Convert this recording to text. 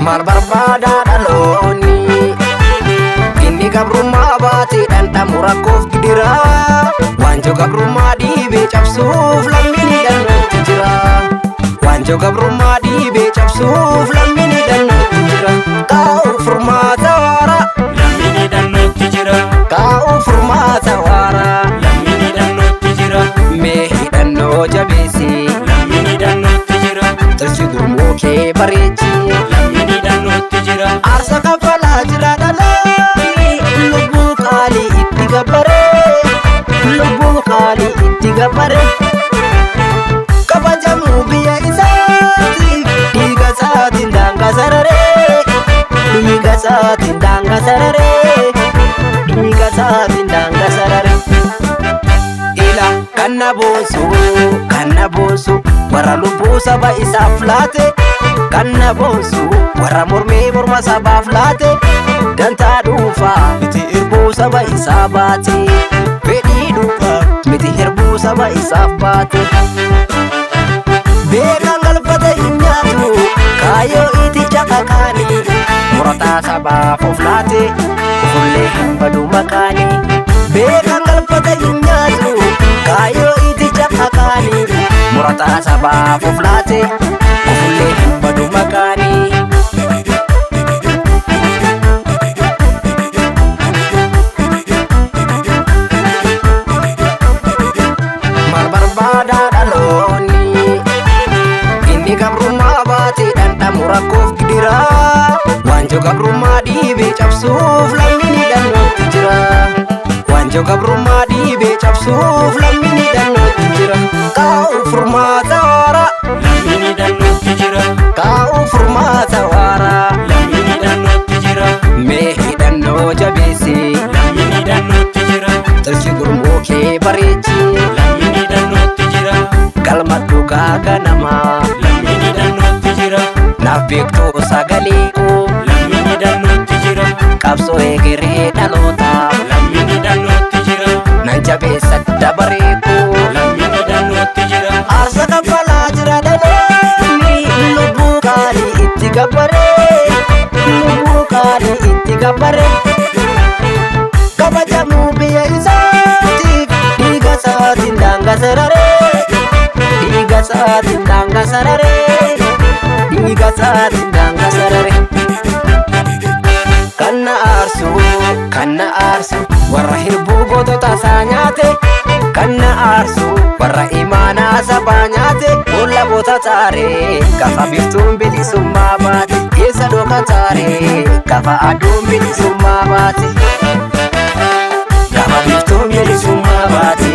Mal barbaada dhaloonni inni gabrummaa baatee dhandhamu rakkoof gidiraa. Waanjoo gabrummaa dhiibee cabsuuf lammiin hidhannootti jira. Waanjoo gabrummaa dhiibee cabsuuf lammiin hidhannootti jira. Kaa'uuf furmaata waaraa lammiin hidhannootti jira. kaa'uuf furmaata waaraa Lammiin hidhannootti jira. mee hidhannoo jabeessi Lammiin hidhannootti jira. tirsi gurmuu kee bareechi. Lammiin hidhannootti jira. Aarsa kaffalaa jira dhaloonni lubbuu qaalii itti gabbaree. Lubbuu qaalii itti gabbaree kabajamuu biyya isaatiif dhiiga isaatiin daangaa sararee. Dhiiga isaatiin daangaa sararee. Dhiiga isaatiin daangaa sararee. Ila kan na boonsu warra lubbuu saba isaaf laate. Kan na boonsu warra mormee morma sabaaf laate. Dantaa dhuunfaa miti hirbuu saba isaa baate. Fedhii dhuunfaa miti hirbuu saba isaaf baate. Beekan galfata hin nyaatu kaayyoo iticha kakaanii. Murataa sabaaf of laate ofullee hin badu makaanii. Beekan galfata hin nyaatu kaayyoo iticha kakaanii. Murataa sabaaf of laate ofullee hin badu makaanii. Mal barbaada dhaloonni inni gabrummaa baatee dhandhamu rakkoof gidiraa. Waanjoo gabrummaa dhiibee cabsuuf lammiin hidhannootti jira. Waanjoo gabrummaa dhiibee cabsuuf lammiin hidhannootti jira. Kaa'uuf furmaata waaraa Lammiin hidhannootti jira. kaa'uuf furmaata waaraa Lammiin hidhannootti jira. mee hidhannoo jabeessi Lammiin hidhannootti jira. tirsi gurmuu kee bareechi. Lammiin hidhannootti jira. Galma dhugaa ganamaa Lammiin hidhannootti jira. naaf beektuu sagalee koo. Lammiin hidhannootti jira. Qabsoo egeree dhalootaaf Lammiin hidhannootti jira. nan jabeessa dabaree koo. Lammiin hidhannootti jira. Aarsa kaffalaa jira dhaloonni lubbuu qaalii itti gabbaree. Lubbuu qaalii itti gabbaree kabajamuu biyya isaatiif dhiiga isaatiin daangaa sararee. Dhiiga isaatiin daangaa sararee. Dhiiga isaatiin daangaa sararee. Kan na aarsu warra hirbuu gootota isaa nyaate. Kan na aarsu warra imaanaa sabaa nyaate. Boolla boota taaree gafa biftuun bilisummaa baate. Keessa dhoka taaree gafa aduun bilisummaa baate. Gafa biftuun bilisummaa baate.